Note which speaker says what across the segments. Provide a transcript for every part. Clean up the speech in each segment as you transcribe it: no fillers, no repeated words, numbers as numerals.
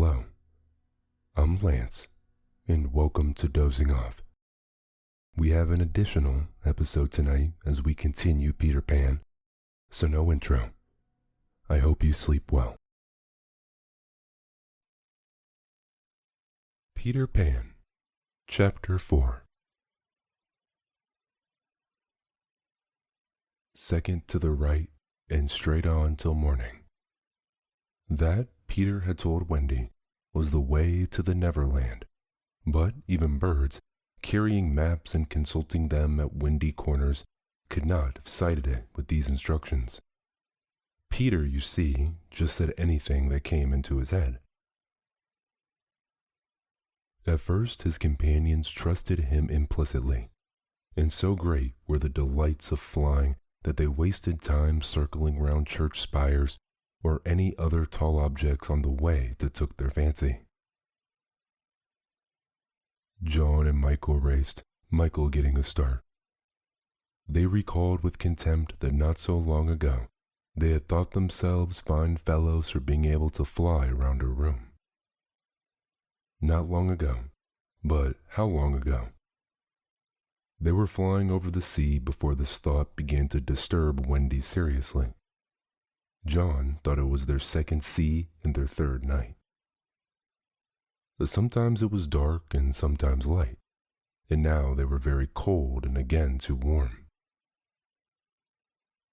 Speaker 1: Hello, I'm Lance, and welcome to Dozing Off. We have an additional episode tonight as we continue Peter Pan, so no intro. I hope you sleep well. Peter Pan, Chapter 4. Second to the right and straight on till morning. That, Peter had told Wendy, was the way to the Neverland, but even birds, carrying maps and consulting them at windy corners, could not have sighted it with these instructions. Peter, you see, just said anything that came into his head. At first his companions trusted him implicitly, and so great were the delights of flying that they wasted time circling round church spires or any other tall objects on the way that took their fancy. John and Michael raced, Michael getting a start. They recalled with contempt that not so long ago they had thought themselves fine fellows for being able to fly around a room. Not long ago, but how long ago? They were flying over the sea before this thought began to disturb Wendy seriously. John thought it was their second sea and their third night. Sometimes it was dark and sometimes light, and now they were very cold and again too warm.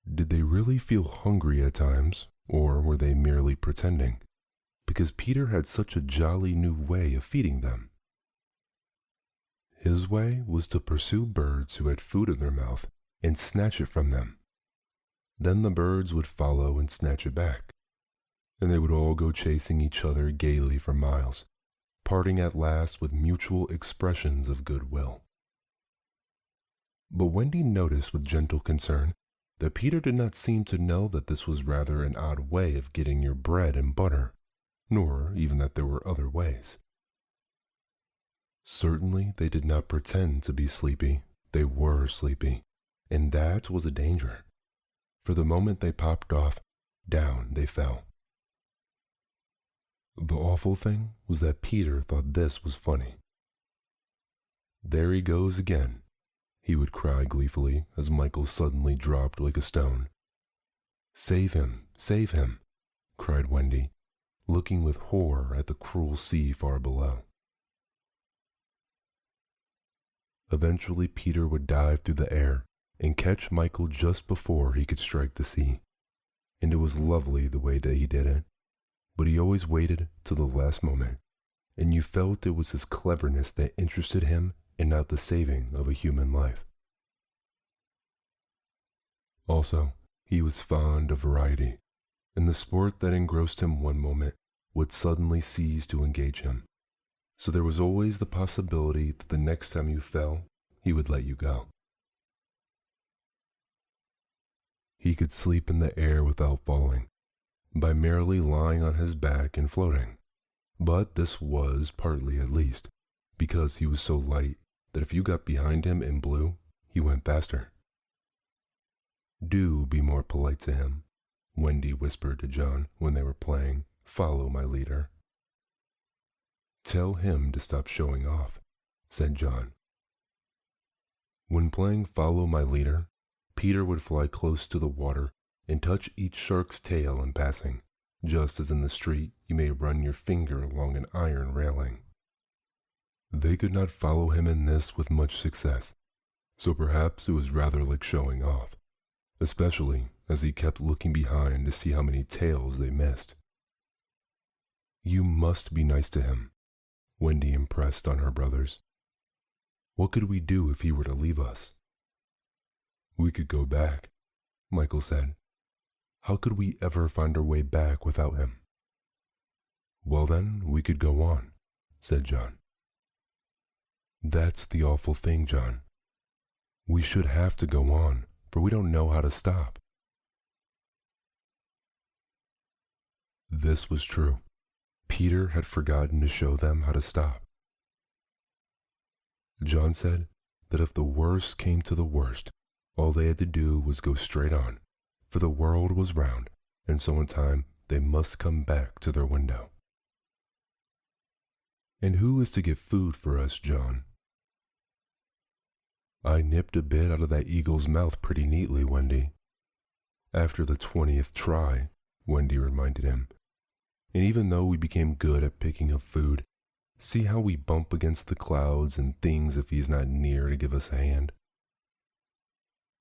Speaker 1: Did they really feel hungry at times, or were they merely pretending? Because Peter had such a jolly new way of feeding them. His way was to pursue birds who had food in their mouth and snatch it from them. Then the birds would follow and snatch it back, and they would all go chasing each other gaily for miles, parting at last with mutual expressions of goodwill. But Wendy noticed with gentle concern that Peter did not seem to know that this was rather an odd way of getting your bread and butter, nor even that there were other ways. Certainly they did not pretend to be sleepy, they were sleepy, and that was a danger. For the moment they popped off, down they fell. The awful thing was that Peter thought this was funny. "There he goes again," he would cry gleefully as Michael suddenly dropped like a stone. "Save him, save him," cried Wendy, looking with horror at the cruel sea far below. Eventually Peter would dive through the air and catch Michael just before he could strike the sea, and it was lovely the way that he did it, but he always waited till the last moment, and you felt it was his cleverness that interested him and not the saving of a human life. Also, he was fond of variety, and the sport that engrossed him one moment would suddenly cease to engage him, so there was always the possibility that the next time you fell, he would let you go. He could sleep in the air without falling, by merely lying on his back and floating, but this was, partly at least, because he was so light that if you got behind him and blew, he went faster. "Do be more polite to him," Wendy whispered to John when they were playing Follow My Leader. "Tell him to stop showing off," said John. When playing Follow My Leader, Peter would fly close to the water and touch each shark's tail in passing, just as in the street you may run your finger along an iron railing. They could not follow him in this with much success, so perhaps it was rather like showing off, especially as he kept looking behind to see how many tails they missed. "You must be nice to him," Wendy impressed on her brothers. "What could we do if he were to leave us?" "We could go back," Michael said. "How could we ever find our way back without him?" "Well then, we could go on," said John. "That's the awful thing, John. We should have to go on, for we don't know how to stop." This was true. Peter had forgotten to show them how to stop. John said that if the worst came to the worst, all they had to do was go straight on, for the world was round, and so in time they must come back to their window. And who is to get food for us, John? I nipped a bit out of that eagle's mouth pretty neatly, Wendy. After the 20th try, Wendy reminded him. And even though we became good at picking up food, see how we bump against the clouds and things if he's not near to give us a hand?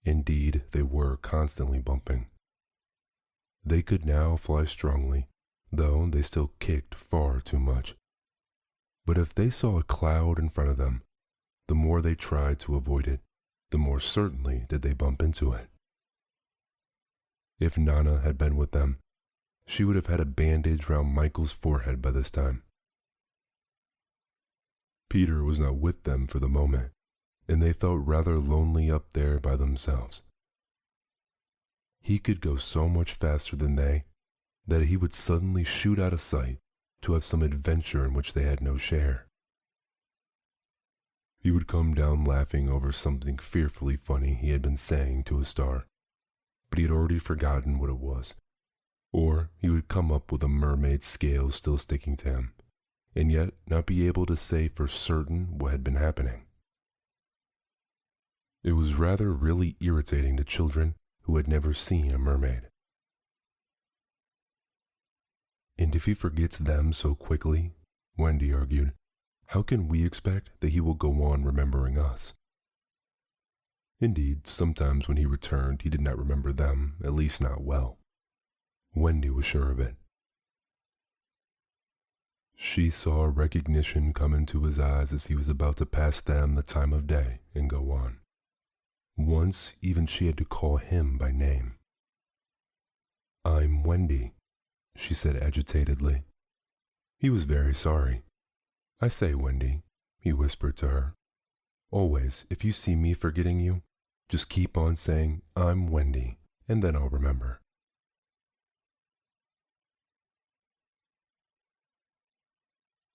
Speaker 1: Indeed, they were constantly bumping. They could now fly strongly, though they still kicked far too much. But if they saw a cloud in front of them, the more they tried to avoid it, the more certainly did they bump into it. If Nana had been with them, she would have had a bandage round Michael's forehead by this time. Peter was not with them for the moment, and they felt rather lonely up there by themselves. He could go so much faster than they that he would suddenly shoot out of sight to have some adventure in which they had no share. He would come down laughing over something fearfully funny he had been saying to a star, but he had already forgotten what it was. Or he would come up with a mermaid's scale still sticking to him, and yet not be able to say for certain what had been happening. It was rather really irritating to children who had never seen a mermaid. And if he forgets them so quickly, Wendy argued, how can we expect that he will go on remembering us? Indeed, sometimes when he returned, he did not remember them, at least not well. Wendy was sure of it. She saw recognition come into his eyes as he was about to pass them the time of day and go on. Once, even she had to call him by name. "I'm Wendy," she said agitatedly. He was very sorry. "I say, Wendy," he whispered to her, "always, if you see me forgetting you, just keep on saying, 'I'm Wendy,' and then I'll remember."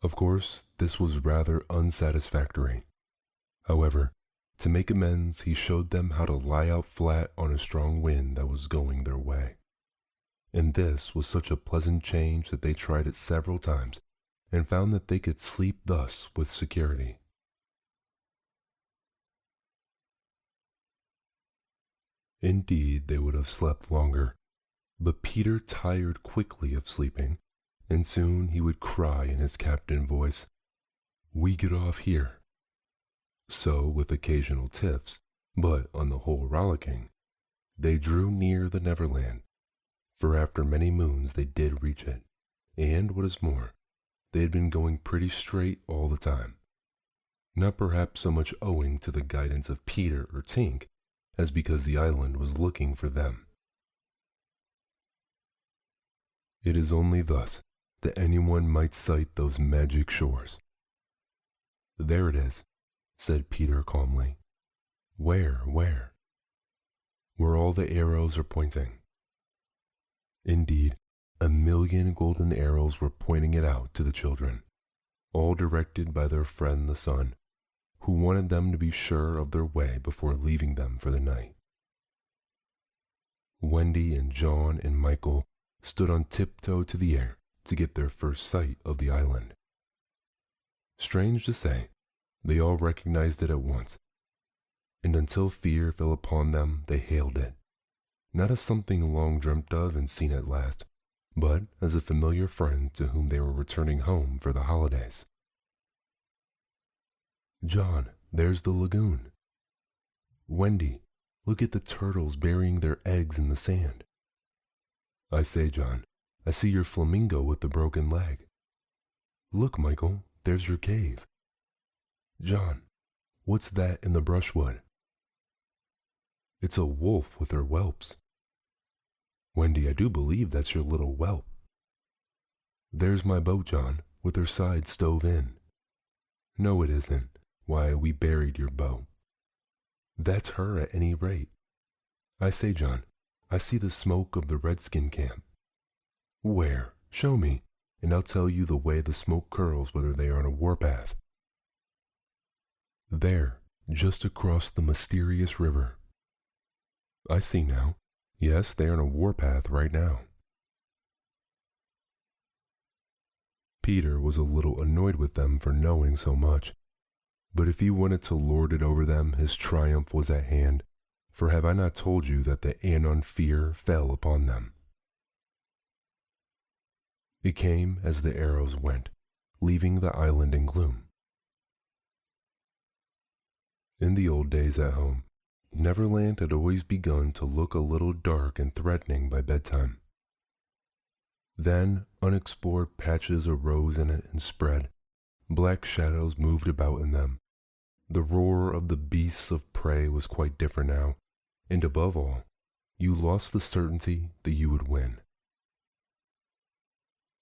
Speaker 1: Of course, this was rather unsatisfactory. However, to make amends, he showed them how to lie out flat on a strong wind that was going their way. And this was such a pleasant change that they tried it several times and found that they could sleep thus with security. Indeed, they would have slept longer, but Peter tired quickly of sleeping, and soon he would cry in his captain voice, "We get off here." So, with occasional tiffs, but on the whole rollicking, they drew near the Neverland, for after many moons they did reach it, and what is more, they had been going pretty straight all the time, not perhaps so much owing to the guidance of Peter or Tink as because the island was looking for them. It is only thus that anyone might sight those magic shores. "There it is," said Peter calmly. "Where? Where?" "Where all the arrows are pointing." Indeed, 1,000,000 golden arrows were pointing it out to the children, all directed by their friend the sun, who wanted them to be sure of their way before leaving them for the night. Wendy and John and Michael stood on tiptoe to the air to get their first sight of the island. Strange to say, they all recognized it at once, and until fear fell upon them, they hailed it, not as something long dreamt of and seen at last, but as a familiar friend to whom they were returning home for the holidays. "John, there's the lagoon." "Wendy, look at the turtles burying their eggs in the sand." "I say, John, I see your flamingo with the broken leg." "Look, Michael, there's your cave." "John, what's that in the brushwood?" "It's a wolf with her whelps." "Wendy, I do believe that's your little whelp." "There's my boat, John, with her side stove in." "No, it isn't. Why, we buried your boat." "That's her at any rate." "I say, John, I see the smoke of the redskin camp." "Where? Show me, and I'll tell you the way the smoke curls whether they are on a warpath." "There, just across the mysterious river." "I see now. Yes, they are on a warpath right now." Peter was a little annoyed with them for knowing so much, but if he wanted to lord it over them, his triumph was at hand, for have I not told you that the Anon fear fell upon them? It came as the arrows went, leaving the island in gloom. In the old days at home, Neverland had always begun to look a little dark and threatening by bedtime. Then unexplored patches arose in it and spread. Black shadows moved about in them. The roar of the beasts of prey was quite different now, and above all, you lost the certainty that you would win.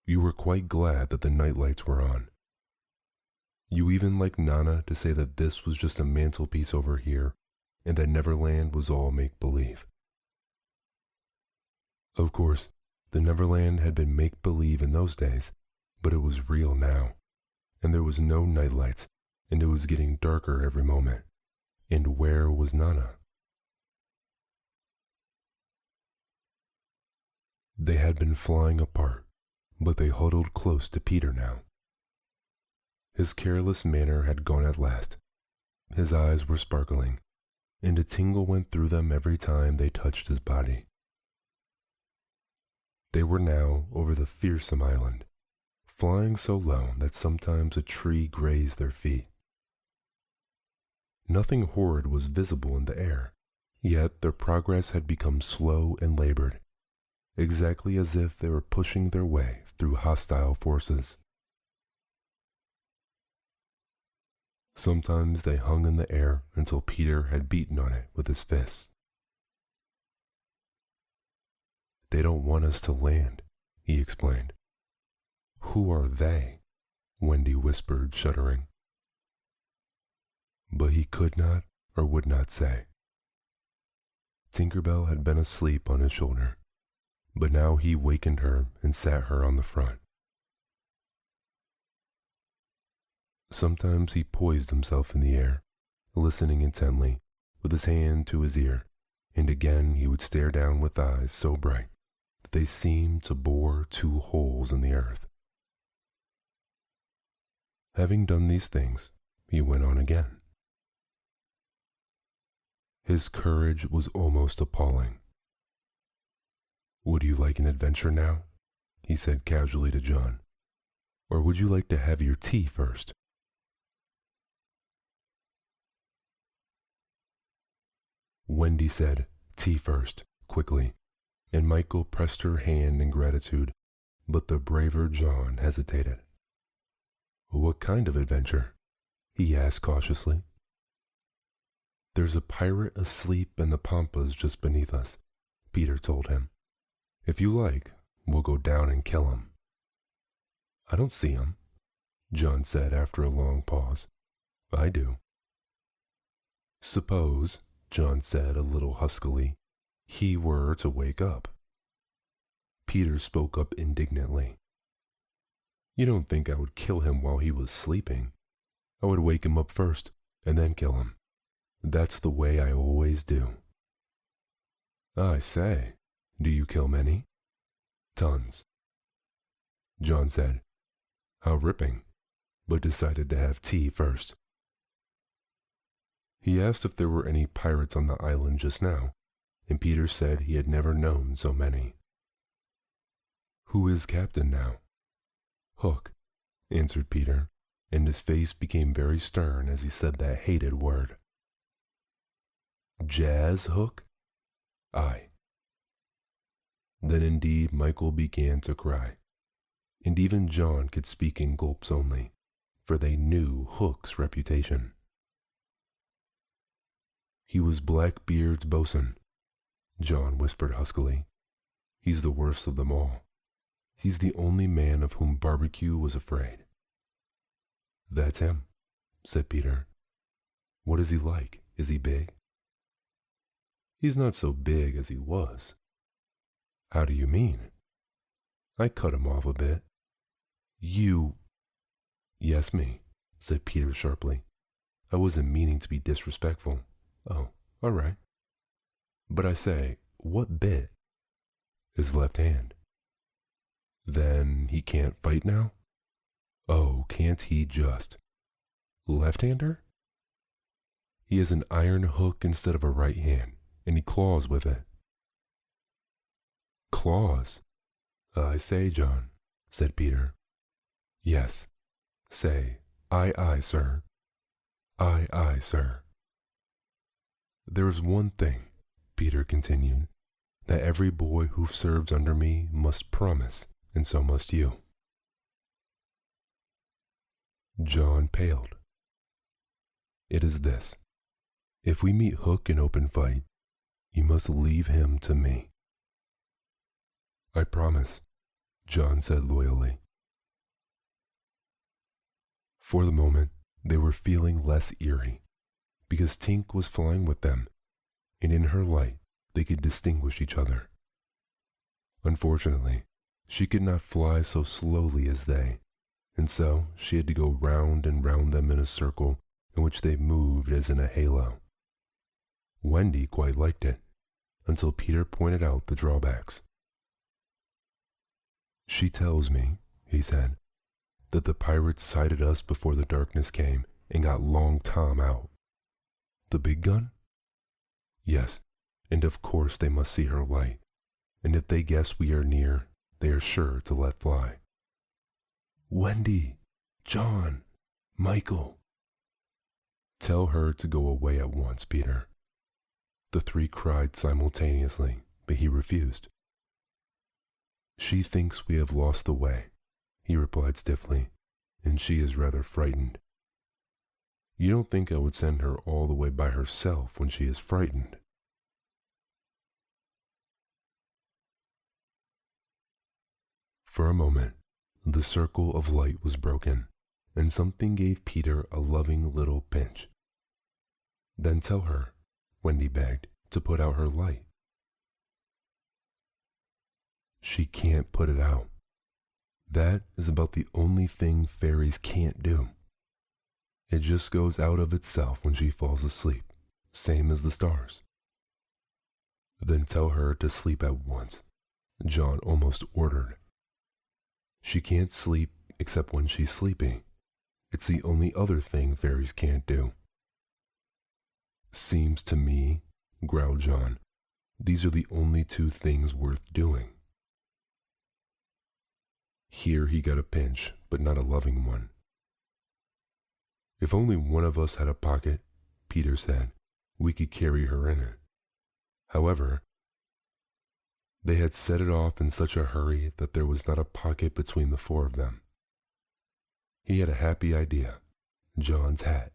Speaker 1: You were quite glad that the nightlights were on. You even liked Nana to say that this was just a mantelpiece over here, and that Neverland was all make-believe. Of course, the Neverland had been make-believe in those days, but it was real now, and there was no nightlights, and it was getting darker every moment. And where was Nana? They had been flying apart, but they huddled close to Peter now. His careless manner had gone at last. His eyes were sparkling, and a tingle went through them every time they touched his body. They were now over the fearsome island, flying so low that sometimes a tree grazed their feet. Nothing horrid was visible in the air, yet their progress had become slow and labored, exactly as if they were pushing their way through hostile forces. Sometimes they hung in the air until Peter had beaten on it with his fists. "They don't want us to land," he explained. "Who are they?" Wendy whispered, shuddering. But he could not or would not say. Tinkerbell had been asleep on his shoulder, but now he wakened her and sat her on the front. Sometimes he poised himself in the air, listening intently, with his hand to his ear, and again he would stare down with eyes so bright that they seemed to bore 2 holes in the earth. Having done these things, he went on again. His courage was almost appalling. "Would you like an adventure now?" he said casually to John. "Or would you like to have your tea first?" Wendy said, "Tea first," quickly, and Michael pressed her hand in gratitude, but the braver John hesitated. "What kind of adventure?" he asked cautiously. "There's a pirate asleep in the pampas just beneath us," Peter told him. "If you like, we'll go down and kill him." "I don't see him," John said after a long pause. "I do." "Suppose," John said a little huskily, "he were to wake up." Peter spoke up indignantly. "You don't think I would kill him while he was sleeping? I would wake him up first and then kill him. That's the way I always do." "I say, do you kill many?" "Tons." John said, "How ripping," but decided to have tea first. He asked if there were any pirates on the island just now, and Peter said he had never known so many. "Who is captain now?" "Hook," answered Peter, and his face became very stern as he said that hated word. "Jazz Hook?" "Aye." Then indeed Michael began to cry, and even John could speak in gulps only, for they knew Hook's reputation. "He was Blackbeard's bosun," John whispered huskily. "He's the worst of them all. He's the only man of whom Barbecue was afraid." "That's him," said Peter. "What is he like? Is he big?" "He's not so big as he was." "How do you mean?" "I cut him off a bit." "You—" "Yes, me," said Peter sharply. "I wasn't meaning to be disrespectful." "Oh, all right." "But I say, what bit?" "His left hand." "Then he can't fight now?" Oh, can't he just? Left-hander? He has an iron hook instead of a right hand, and he claws with it. Claws? I say, John, said Peter. Yes, say, aye, sir. Aye, sir. There is one thing, Peter continued, that every boy who serves under me must promise, and so must you. John paled. It is this. If we meet Hook in open fight, you must leave him to me. I promise, John said loyally. For the moment, they were feeling less eerie, because Tink was flying with them, and in her light they could distinguish each other. Unfortunately, she could not fly so slowly as they, and so she had to go round and round them in a circle in which they moved as in a halo. Wendy quite liked it, until Peter pointed out the drawbacks. She tells me, he said, that the pirates sighted us before the darkness came and got Long Tom out. The big gun? Yes, and of course they must see her light, and if they guess we are near, they are sure to let fly. Wendy, John, Michael. Tell her to go away at once, Peter. The three cried simultaneously, but he refused. She thinks we have lost the way, he replied stiffly, and she is rather frightened. You don't think I would send her all the way by herself when she is frightened? For a moment, the circle of light was broken, and something gave Peter a loving little pinch. Then tell her, Wendy begged, to put out her light. She can't put it out. That is about the only thing fairies can't do. It just goes out of itself when she falls asleep, same as the stars. Then tell her to sleep at once, John almost ordered. She can't sleep except when she's sleepy. It's the only other thing fairies can't do. Seems to me, growled John, these are the only two things worth doing. Here he got a pinch, but not a loving one. If only one of us had a pocket, Peter said, we could carry her in it. However, they had set it off in such a hurry that there was not a pocket between the four of them. He had a happy idea, John's hat.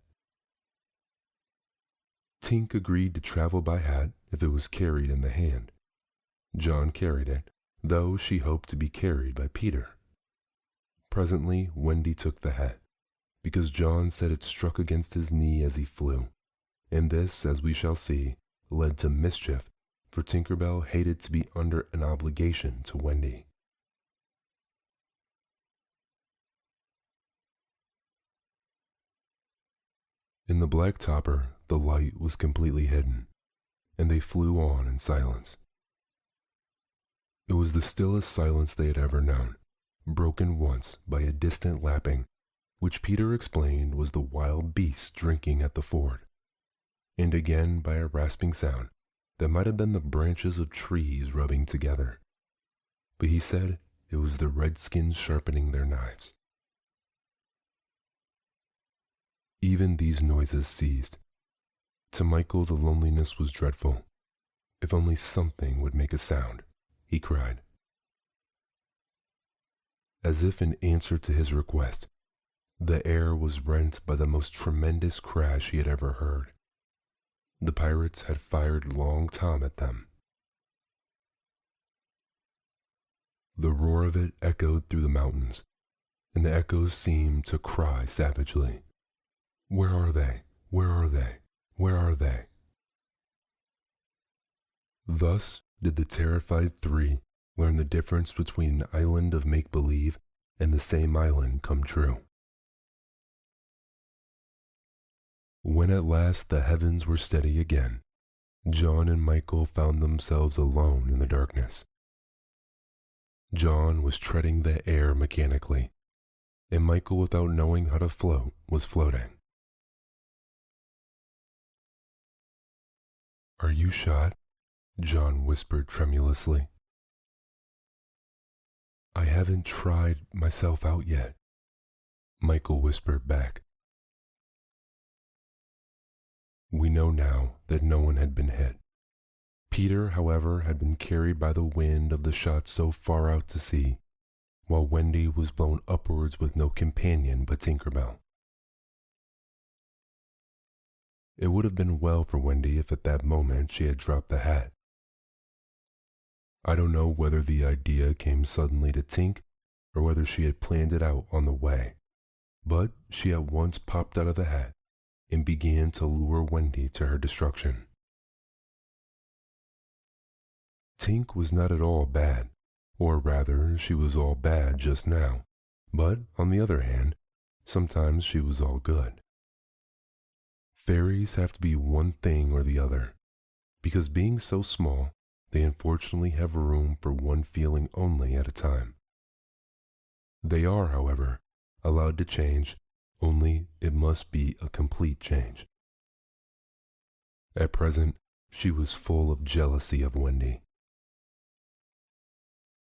Speaker 1: Tink agreed to travel by hat if it was carried in the hand. John carried it, though she hoped to be carried by Peter. Presently, Wendy took the hat, because John said it struck against his knee as he flew, and this, as we shall see, led to mischief, for Tinker Bell hated to be under an obligation to Wendy. In the black topper, the light was completely hidden, and they flew on in silence. It was the stillest silence they had ever known, broken once by a distant lapping, which Peter explained was the wild beasts drinking at the ford, and again by a rasping sound that might have been the branches of trees rubbing together, but he said it was the redskins sharpening their knives. Even these noises ceased. To Michael the loneliness was dreadful. If only something would make a sound, he cried. As if in answer to his request, the air was rent by the most tremendous crash he had ever heard. The pirates had fired Long Tom at them. The roar of it echoed through the mountains, and the echoes seemed to cry savagely, "Where are they? Where are they? Where are they?" Thus did the terrified three learn the difference between an island of make-believe and the same island come true. When at last the heavens were steady again, John and Michael found themselves alone in the darkness. John was treading the air mechanically, and Michael, without knowing how to float, was floating. "Are you shot?" John whispered tremulously. "I haven't tried myself out yet," Michael whispered back. We know now that no one had been hit. Peter, however, had been carried by the wind of the shot so far out to sea, while Wendy was blown upwards with no companion but Tinker Bell. It would have been well for Wendy if at that moment she had dropped the hat. I don't know whether the idea came suddenly to Tink or whether she had planned it out on the way, but she at once popped out of the hat and began to lure Wendy to her destruction. Tink was not at all bad, or rather she was all bad just now, but on the other hand, sometimes she was all good. Fairies have to be one thing or the other, because being so small, they unfortunately have room for one feeling only at a time. They are, however, allowed to change, only it must be a complete change. At present, she was full of jealousy of Wendy.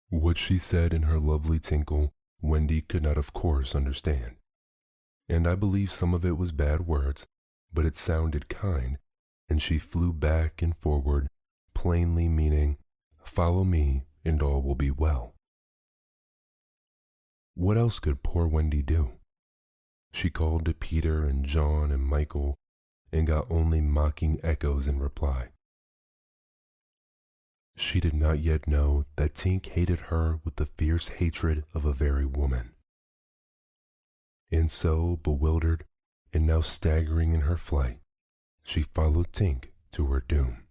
Speaker 1: What she said in her lovely tinkle, Wendy could not of course understand, and I believe some of it was bad words, but it sounded kind, and she flew back and forward, plainly meaning, "Follow me and all will be well." What else could poor Wendy do? She called to Peter and John and Michael and got only mocking echoes in reply. She did not yet know that Tink hated her with the fierce hatred of a very woman. And so, bewildered and now staggering in her flight, she followed Tink to her doom.